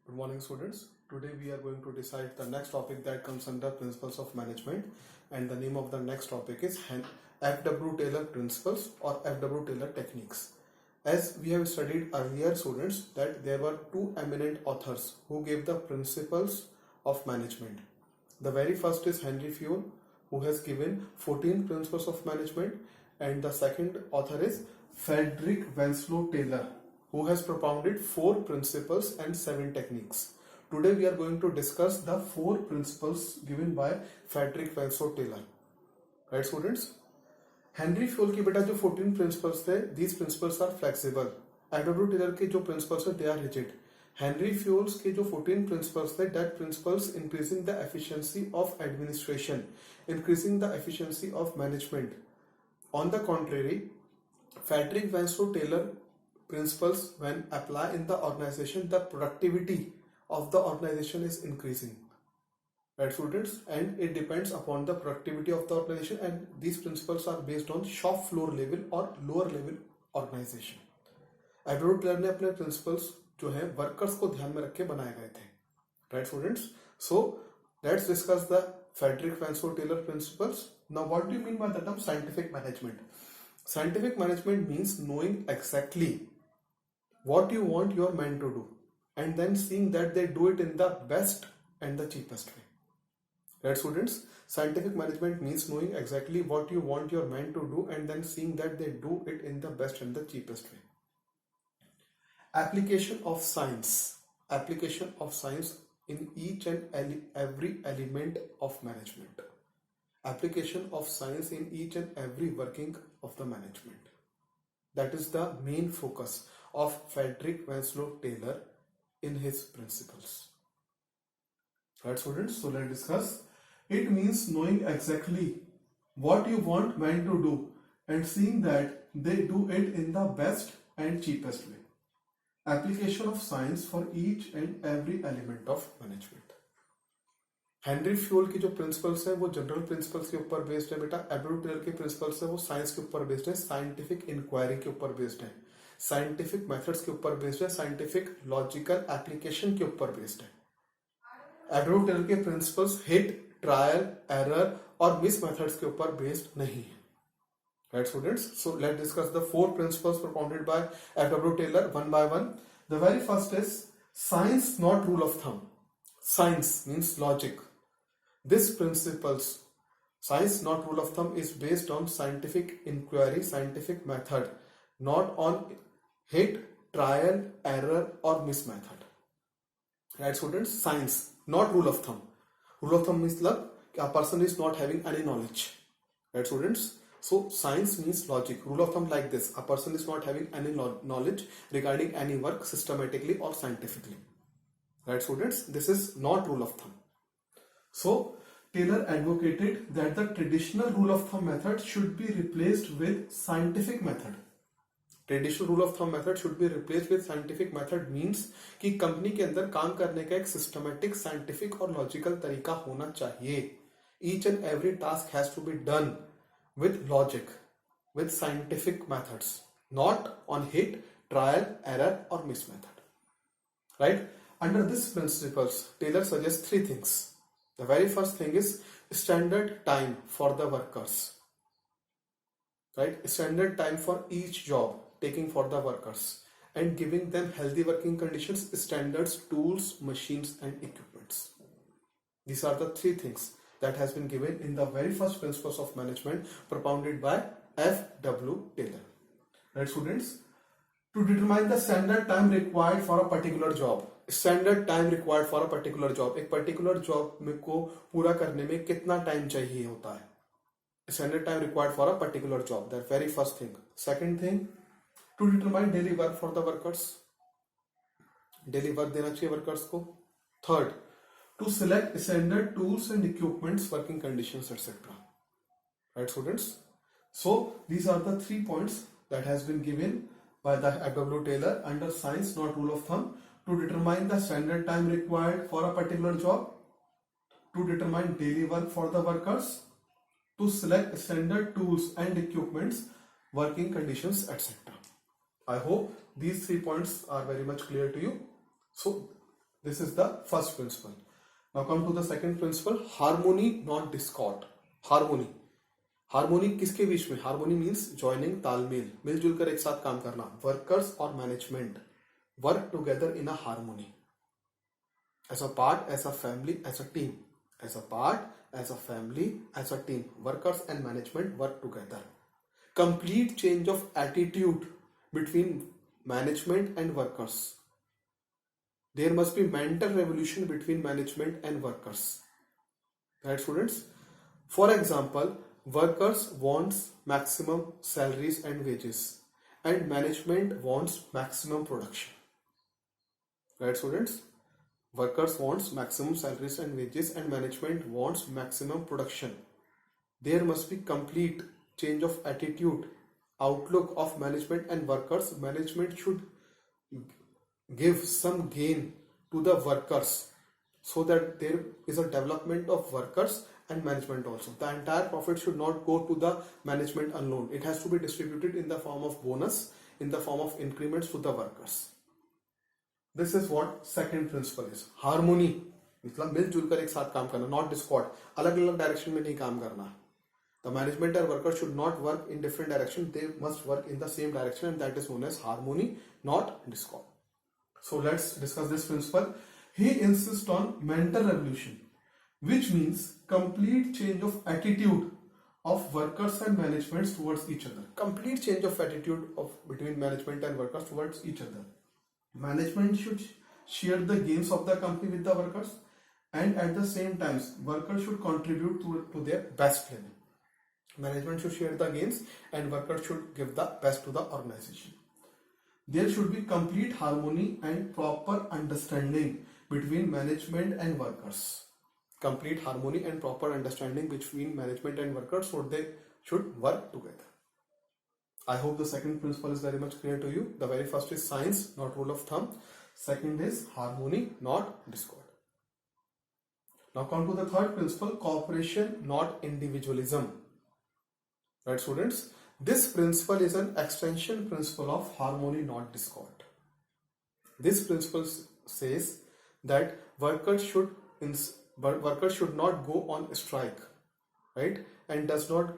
Good morning, students. Today we are going to decide the next topic that comes under principles of management, and the name of the next topic is FW Taylor principles or FW Taylor techniques. As we have studied earlier, students, that there were two eminent authors who gave the principles of management. The very first is Henry Fayol, who has given 14 principles of management, and the second author is Frederick Winslow Taylor, who has propounded 4 principles and 7 techniques. Today we are going to discuss the 4 principles given by Frederick Winslow Taylor. Right, students? Henry Fayol की बेटा जो 14 principles थे, these principles are flexible. AW Taylor के जो principles है, they are rigid. Henry Fayol's के जो 14 principles थे, that principles increasing the efficiency of administration, increasing the efficiency of management. On the contrary, Frederick Winslow Taylor principles, when applied in the organization, the productivity of the organization is increasing. Right, students? And it depends upon the productivity of the organization, and these principles are based on shop floor level or lower level organization. Edward Teller ने अपने principles जो है workers को ध्यान में रख के बनाए गए थे. Right, students? So let's discuss the Frederick Winslow Taylor principles. Now what do you mean by the term scientific management? Scientific management means knowing exactly what you want your men to do and then seeing that they do it in the best and the cheapest way. Right, students? Scientific management means knowing exactly what you want your men to do and then seeing that they do it in the best and the cheapest way. Application of science. Application of science in each and every element of management. Application of science in each and every working of the management. That is the main focus of Frederick Winslow Taylor in his principles. Right, students? So let's discuss. It means knowing exactly what you want men to do and seeing that they do it in the best and cheapest way. Application of science for each and every element of management. Henry fuel की जो principles है वो general principles के ऊपर based है बेटा. Edward Teller के principles है वो साइंस के ऊपर बेस्ड है, साइंटिफिक इंक्वायरी के ऊपर बेस्ड है, साइंटिफिक मेथड्स के ऊपर बेस्ड है, साइंटिफिक लॉजिकल एप्लीकेशन के ऊपर बेस्ड है. एडवर्ड टेलर के प्रिंसिपल्स हिट, ट्रायल, एरर और मिस मेथड्स के ऊपर बेस्ड नहीं है. Right, students? So let's discuss the 4 principles propounded by F.W. Taylor one by one. The very first is science, not rule of thumb. Science means logic. This principles, science not rule of thumb, is based on scientific inquiry, scientific method, not on hit, trial, error or miss method. Right, students? Science, not rule of thumb. Rule of thumb means like a person is not having any knowledge. Right, students? So science means logic. Rule of thumb like this: a person is not having any knowledge regarding any work systematically or scientifically. Right, students? This is not rule of thumb. So Taylor advocated that the traditional rule of thumb method should be replaced with scientific method. Traditional rule of thumb method should be replaced with scientific method means कि company के अंदर काम करने का एक systematic, scientific और logical तरीका होना चाहिए. Each and every task has to be done with logic, with scientific methods, not on hit, trial, error or miss method. Right? Under these principles, Taylor suggests 3 things. The very first thing is standard time for the workers. Right? Standard time for each job taking for the workers and giving them healthy working conditions, standards, tools, machines and equipments. These are the 3 things that has been given in the very first principles of management propounded by F.W. Taylor. Right, students? To determine the standard time required for a particular job. Standard time required for a particular job. एक particular job में को पूरा करने में कितना time चाहिए होता है. Standard time required for a particular job. That very first thing. Second thing, to determine daily work for the workers. Daily work देना चाहिए workers को. Third, to select standard tools and equipments, working conditions, etc. Right, students? So these are the 3 points that has been given by the F.W. Taylor under science, not rule of thumb. To determine the standard time required for a particular job, to determine daily work for the workers, to select standard tools and equipments, working conditions, etc. I hope these 3 points are very much clear to you. So This is the first principle. Now come to the second principle, harmony not discord. Harmony, harmony किसके बीच में? Harmony means joining, तालमेल, मिलजुल कर एक साथ काम करना. Workers और management work together in a harmony, as a part, as a family, as a team. As a part, as a family, as a team, workers and management work together. Complete change of attitude between management and workers. There must be mental revolution between management and workers. Right, students? For example, workers wants maximum salaries and wages, and management wants maximum production. Right, students? Workers wants maximum salaries and wages, and management wants maximum production. There must be complete change of attitude, outlook of management and workers. Management should give some gain to the workers so that there is a development of workers and management also. The entire profit should not go to the management alone. It has to be distributed in the form of bonus, in the form of increments to the workers. This is what second principle is. Harmony मतलब मिलजुल कर एक साथ काम करना, not discord. अलग अलग direction में नहीं काम करना. The management and workers should not work in different direction. They must work in the same direction, and that is known as harmony, not discord. So let's discuss this principle. He insists on mental revolution, which means complete change of attitude of workers and management towards each other. Complete change of attitude of between management and workers towards each other. Management should share the gains of the company with the workers, and at the same time, workers should contribute to their best level. Management should share the gains, and workers should give the best to the organization. There should be complete harmony and proper understanding between management and workers. Complete harmony and proper understanding between management and workers, so they should work together. I hope the second principle is very much clear to you. The very first is science, not rule of thumb. Second is harmony, not discord. Now come to the third principle, cooperation, not individualism. Right, students? This principle is an extension principle of harmony, not discord. This principle says that workers should not go on strike, right? And does not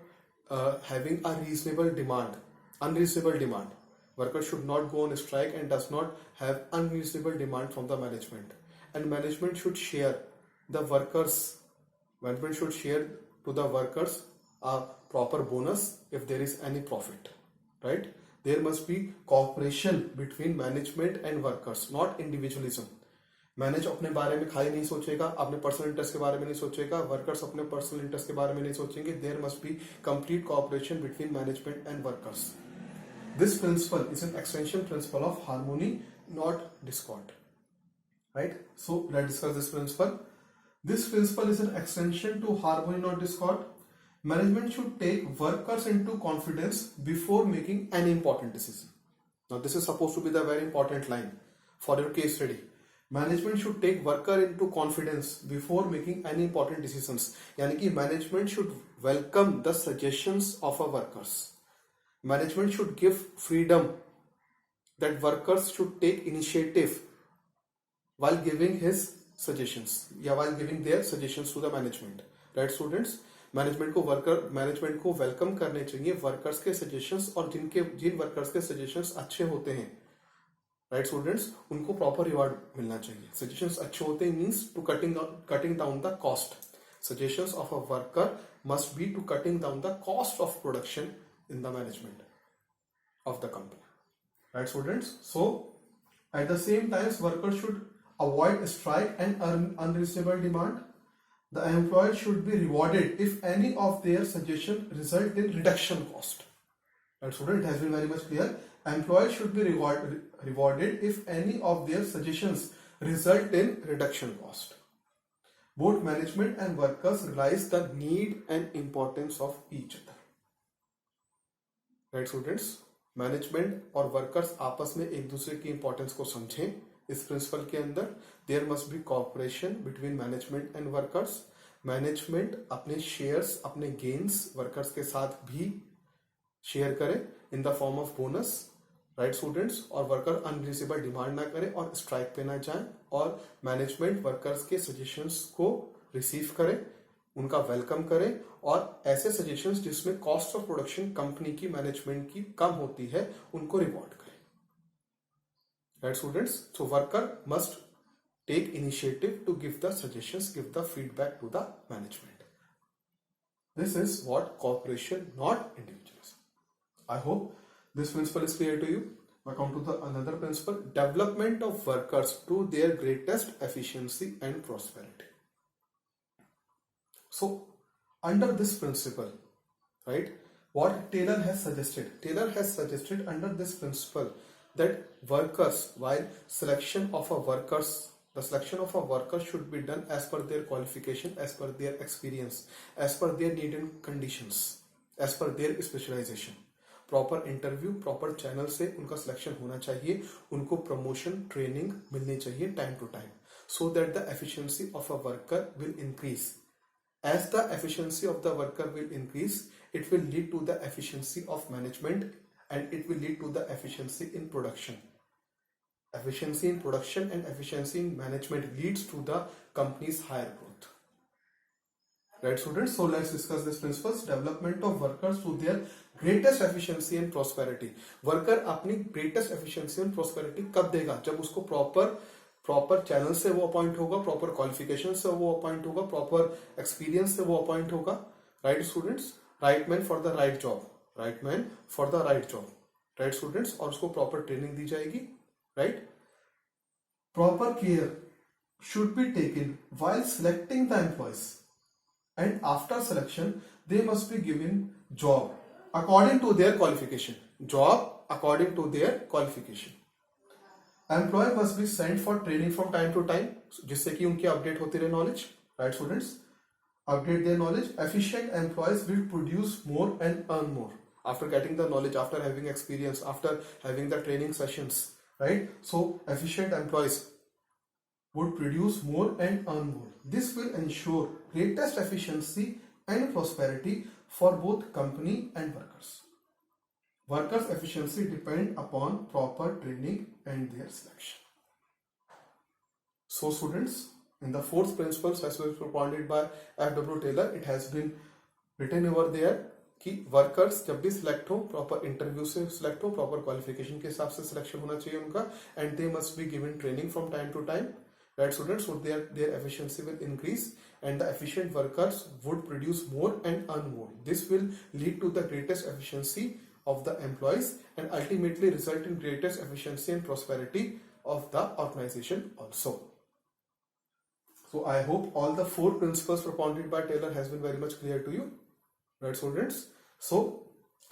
having a unreasonable demand. Workers should not go on strike and does not have unreasonable demand from the management. And management should share the workers. Management should share to the workers a proper bonus if there is any profit, right? There must be cooperation between management and workers, not individualism. Manage अपने बारे में खाली नहीं सोचेगा, अपने personal interest के बारे में नहीं सोचेगा, वर्कर्स अपने पर्सनल इंटरेस्ट के बारे में नहीं सोचेंगे. There must be complete cooperation between management and workers. This principle is an extension principle of harmony, not discord. Right? So let's discuss this principle. This principle is an extension to harmony, not discord. Management should take workers into confidence before making any important decision. Now, this is supposed to be the very important line for your case study. Management should take worker into confidence before making any important decisions. यानी कि management should welcome the suggestions of our workers. Management should give freedom that workers should take initiative while giving his suggestions या while giving their suggestions to the management. Right, students? Management को welcome करने चाहिए workers के suggestions, और जिन workers के suggestions अच्छे होते हैं, राइट स्टूडेंट्स, उनको प्रॉपर रिवार्ड मिलना चाहिए. सजेशंस अच्छे होते हैं means to cutting down the cost. Suggestions of a worker must be to cutting down the cost of production in the management of the company. Right students? So at the same times workers should avoid strike and unreasonable demand. The employer should be rewarded if any of their suggestions result in reduction cost. And student, it has been very much clear. Employers should be rewarded if any of their suggestions result in reduction cost. Both management and workers realize the need and importance of each other. Right, students? Management और workers आपस में एक दूसरे की importance को समझें. इस principle के अंदर there must be cooperation between management and workers. Management अपने शेयर्स, अपने गेन्स वर्कर्स के साथ भी शेयर करें in the form of bonus, right students, और वर्कर अनरीजनेबल डिमांड ना करे और स्ट्राइक पे ना जाए, और मैनेजमेंट वर्कर्स के सजेशंस को रिसीव करे, उनका वेलकम करे, और ऐसे सजेशंस जिसमें कॉस्ट ऑफ प्रोडक्शन कंपनी की मैनेजमेंट की कम होती है उनको रिवॉर्ड करे। Right students, so worker must take initiative to give the suggestions, give the feedback to the management. This is what cooperation, not individualism. I hope this principle is clear to you. Now come to the another principle, development of workers to their greatest efficiency and prosperity. So under this principle, right, what Taylor has suggested under this principle that workers, while the selection of a worker should be done as per their qualification, as per their experience, as per their need and conditions, as per their specialization. Proper interview, proper channel से उनका selection होना चाहिए, उनको promotion training मिलनी चाहिए time to time, so that the efficiency of a worker will increase. As the efficiency of the worker will increase, it will lead to the efficiency of management and it will lead to the efficiency in production. Efficiency in production and efficiency in management leads to the company's higher growth. Right students, so let's discuss this principles. Development of workers to their greatest efficiency and prosperity. Worker अपनी greatest efficiency and prosperity कब देगा? जब उसको proper channel से वो appoint होगा, proper qualification से वो अपॉइंट होगा, प्रॉपर एक्सपीरियंस से वो अपॉइंट होगा. Right students, right man for the right job, right man for the right job. Right students, और उसको प्रॉपर ट्रेनिंग दी जाएगी. Right? Proper care should be taken while selecting the employees, and after selection they must be given job according to their qualification. Job according to their qualification. Employee must be sent for training from time to time, जिससे कि उनकी update होती रहे knowledge. Right students? Update their knowledge. Efficient employees will produce more and earn more after getting the knowledge, after having experience, after having the training sessions. Right? So efficient employees would produce more and earn more. This will ensure greatest efficiency and prosperity for both company and workers. Workers' efficiency depend upon proper training and their selection. So students, in the fourth principle as well propounded by F.W. Taylor, it has been written over there कि workers जब भी select हो, proper interview से select हो, proper qualification के हिसाब से selection होना चाहिए उनका, and they must be given training from time to time. Right students, so their efficiency will increase and the efficient workers would produce more and earn more. This will lead to the greatest efficiency of the employees and ultimately result in greatest efficiency and prosperity of the organization also. So I hope all the four principles propounded by Taylor has been very much clear to you. Right students? So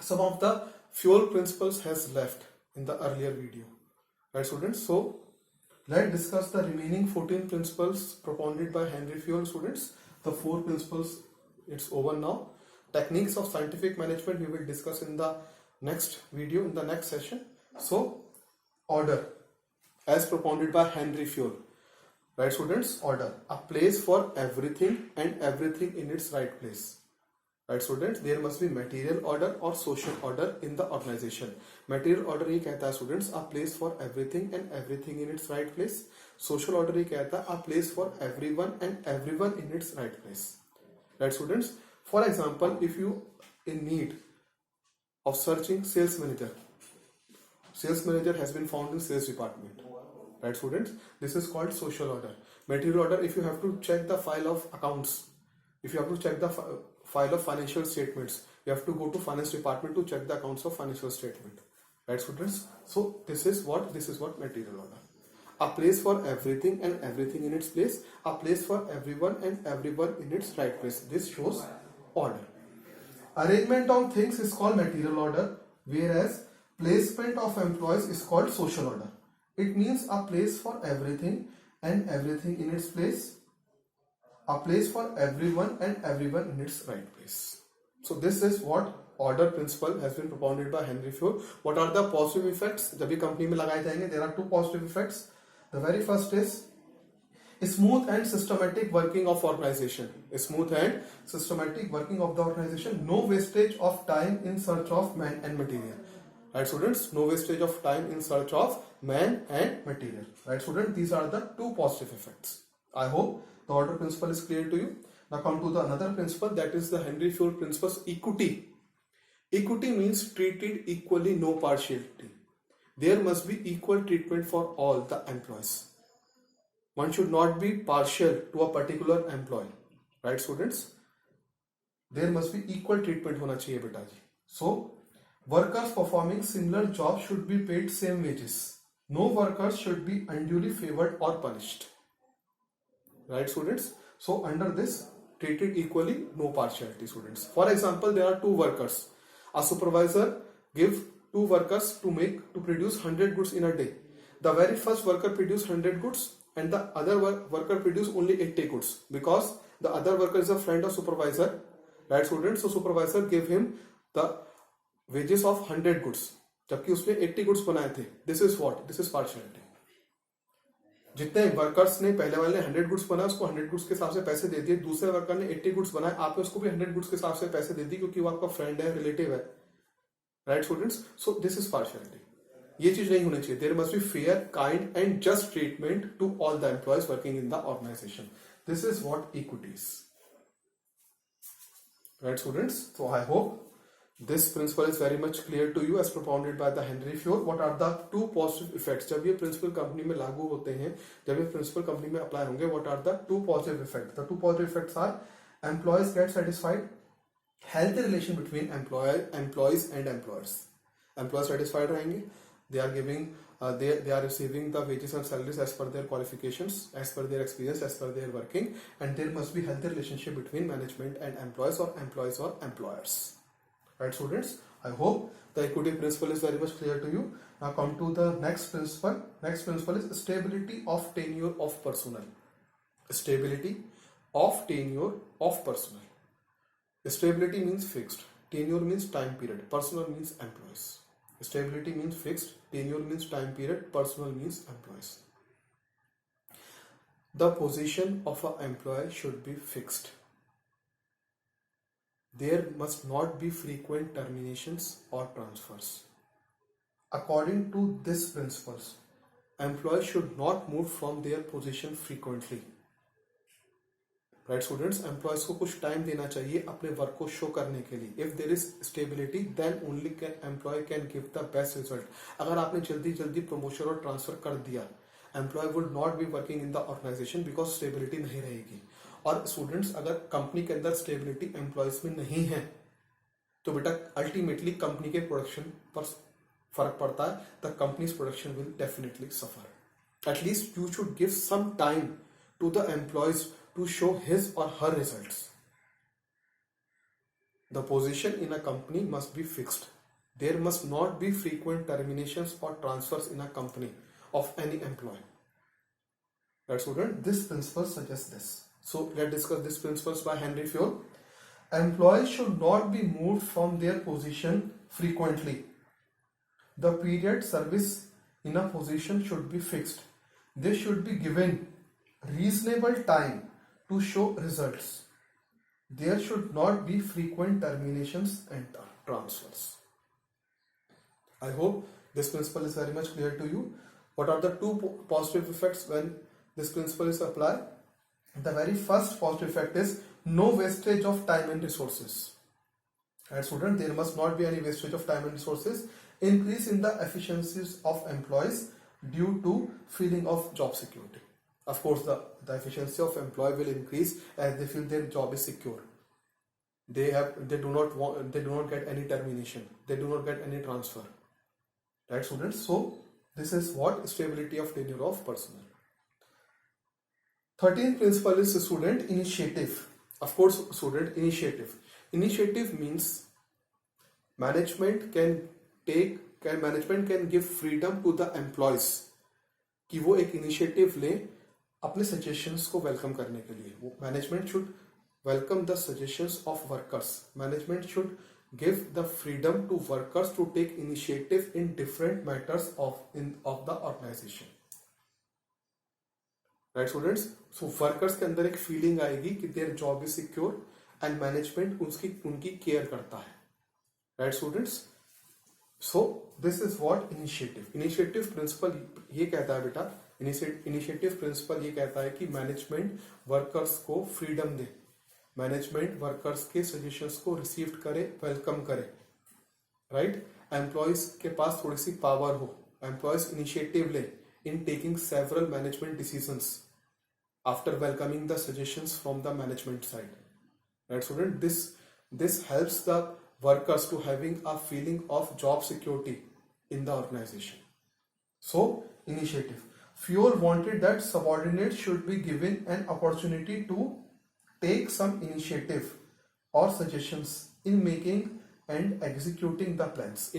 some of the fuel principles has left in the earlier video. Right students? So let's discuss the remaining 14 principles propounded by Henry Fayol. Students, the four principles, it's over now. Techniques of scientific management we will discuss in the next video, in the next session. So order as propounded by Henry Fayol. Right students? Order, a place for everything and everything in its right place. Right students, there must be material order or social order in the organization. Material order ये कहता है students, a place for everything and everything in its right place. Social order ये कहता है a place for everyone and everyone in its right place. Right students, for example, if you in need of searching sales manager has been found in sales department. Right students, this is called social order. Material order, if you have to check the file of accounts, if you have to check the file of financial statements, you have to go to finance department to check the accounts of financial statement. Right students, so this is what material order. A place for everything and everything in its place, a place for everyone and everyone in its right place. This shows order. Arrangement of things is called material order, whereas placement of employees is called social order. It means a place for everything and everything in its place, a place for everyone and everyone in its right place. So this is what order principle has been propounded by Henry Fayol. What are the positive effects? जब भी company में लगाए जाएंगे, there are two positive effects. The very first is smooth and systematic working of organization. Smooth and systematic working of the organization. No wastage of time in search of man and material. Right, students? No wastage of time in search of man and material. Right, students? These are the two positive effects. I hope the order principle is clear to you. Now come to the another principle, that is the Henry Ford principle, equity. Equity means treated equally, no partiality. There must be equal treatment for all the employees. One should not be partial to a particular employee. Right, students? There must be equal treatment होना चाहिए बेटा जी. So workers performing similar jobs should be paid same wages. No workers should be unduly favored or punished. Right, students? So under this, treated equally, no partiality, students. For example, there are two workers. A supervisor give two workers to produce 100 goods in a day. The very first worker produce 100 goods and the other worker produce only 80 goods because the other worker is a friend of supervisor. Right, students? So supervisor give him the wages of 100 goods जबकि उसने 80 goods बनाए थे. This is what? This is partiality. जितने workers ने पहले वाले 100 goods बनाए उसको 100 गुड्स के हिसाब से पैसे दे दिए, दूसरे वर्कर ने 80 गुड्स बनाए, आपने उसको भी 100 गुड्स के हिसाब से पैसे दे दिए क्योंकि वो आपका फ्रेंड है, रिलेटिव है. Right, students? So this is partiality. ये चीज नहीं होनी चाहिए. There must be fair, kind and just treatment to all the employees working in the organization. This is what equity is. Right, students? So I hope this principle is very much clear to you as propounded by the Henry Ford. What are the two positive effects? जब ये principle company में लागू होते हैं, जब ये principle company में apply होंगे, what are the two positive effects? The two positive effects are employees get satisfied, healthy relation between employees and employers. Employees satisfied रहेंगे, they are giving they are receiving the wages and salaries as per their qualifications, as per their experience, as per their working, and there must be healthy relationship between management and employees or employers. Right, students? I hope the equity principle is very much clear to you. Now come to the next principle. Next principle is stability of tenure of personnel. Stability of tenure of personnel. Stability means fixed. Tenure means time period. Personnel means employees. Stability means fixed. Tenure means time period. Personnel means employees. The position of an employee should be fixed. There must not be frequent terminations or transfers. According to this principles, employees should not move from their position frequently. Right, students? Employees को कुछ time देना चाहिए अपने work को show करने के लिए. If there is stability, then only employee can give the best result. अगर आपने जल्दी जल्दी प्रमोशन और ट्रांसफर कर दिया, employee would not be working in the organization because stability नहीं रहेगी. और स्टूडेंट्स, अगर कंपनी के अंदर स्टेबिलिटी एम्प्लॉयज में नहीं है तो बेटा अल्टीमेटली कंपनी के प्रोडक्शन पर फर्क पड़ता है. The company's production will definitely suffer. At least you should give some time to the employees to show his or her results. The position in a company must be fixed. There must not be frequent terminations or transfers in a company of any employee. Right, student? This principle suggests this. So let's discuss these principles by Henry Ford. Employees should not be moved from their position frequently. The period service in a position should be fixed. They should be given reasonable time to show results. There should not be frequent terminations and transfers. I hope this principle is very much clear to you. What are the two positive effects when this principle is applied? The very first positive effect is no wastage of time and resources. Right, student? There must not be any wastage of time and resources. Increase in the efficiencies of employees due to feeling of job security. Of course, the efficiency of employee will increase as they feel their job is secure. They do not get any termination. They do not get any transfer. Right, students? So this is what stability of tenure of personnel. 13th principle is student initiative. Of course, student initiative. Initiative means management can give freedom to the employees कि वो एक initiative ले अपने suggestions को welcome करने के लिए. Management should welcome the suggestions of workers. Management should give the freedom to workers to take initiative in different matters of the organization. Right, students? So workers के अंदर एक फीलिंग आएगी कि their job is secure and management उनकी care करता है. Right, students? So this is what initiative principle ये कहता है बेटा, इनिशिएटिव प्रिंसिपल ये कहता है कि मैनेजमेंट वर्कर्स को फ्रीडम दे, मैनेजमेंट वर्कर्स के सजेशंस को रिसीव करे, वेलकम करे, राइट। एम्प्लॉयज के पास थोड़ी सी पावर हो, एम्प्लॉयज इनिशिएटिव ले in taking several management decisions after welcoming the suggestions from the management side, right student. this helps the workers to having a feeling of job security in the organization. So initiative. Fuel wanted that subordinates should be given an opportunity to take some initiative or suggestions in making and executing the plans.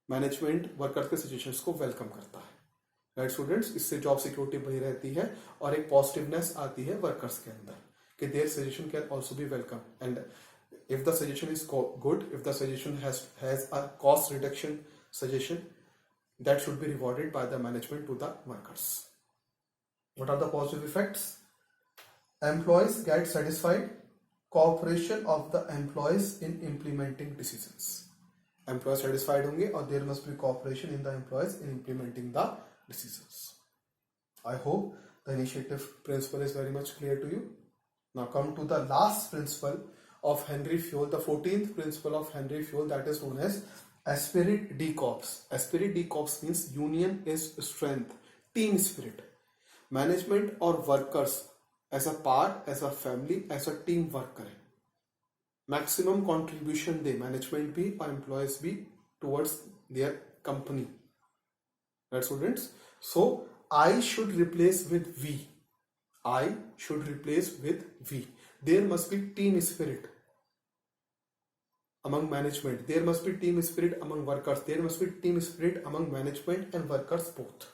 Management workers के suggestions को welcome करता है, right students. इससे job security बनी रहती है और एक पॉजिटिवनेस आती है वर्कर्स के अंदर कि their suggestion can also be welcome, and if the suggestion is good, if the suggestion has a cost reduction suggestion, that should be rewarded by the management to the workers. What are the positive effects? Employees get satisfied, cooperation of the employees in implementing decisions. Employees satisfied होंगे और there must be cooperation in the employees in implementing the decisions. I hope the initiative principle is very much clear to you. Now come to the last principle of Henry Fayol, the 14th principle of Henry Fayol, that is known as Esprit de Corps. Esprit de Corps means union is strength, team spirit. Management और workers as a part, as a family, as a team work करें, maximum contribution दे management भी और employees भी towards their company, right students? So I should replace with we. I should replace with we. There must be team spirit among management. There must be team spirit among workers. There must be team spirit among management and workers both.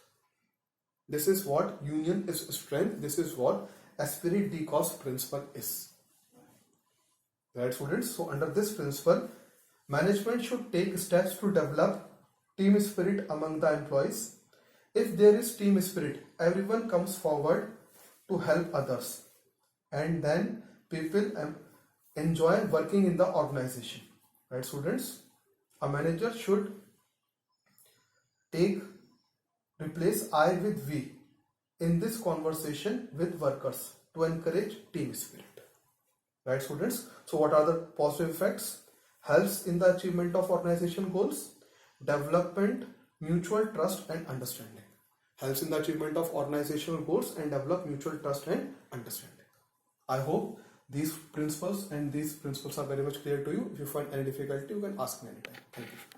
This is what union is strength. This is what esprit de corps principle is. Right, students? So under this principle, management should take steps to develop team spirit among the employees. If there is team spirit, everyone comes forward to help others, and then people enjoy working in the organization, right students? A manager should replace I with we in this conversation with workers to encourage team spirit, right students? So what are the positive effects? Helps in the achievement of organization goals, development, mutual trust and understanding. Helps in the achievement of organizational goals and develop mutual trust and understanding. I hope these principles are very much clear to you. If you find any difficulty, you can ask me anytime. Thank you.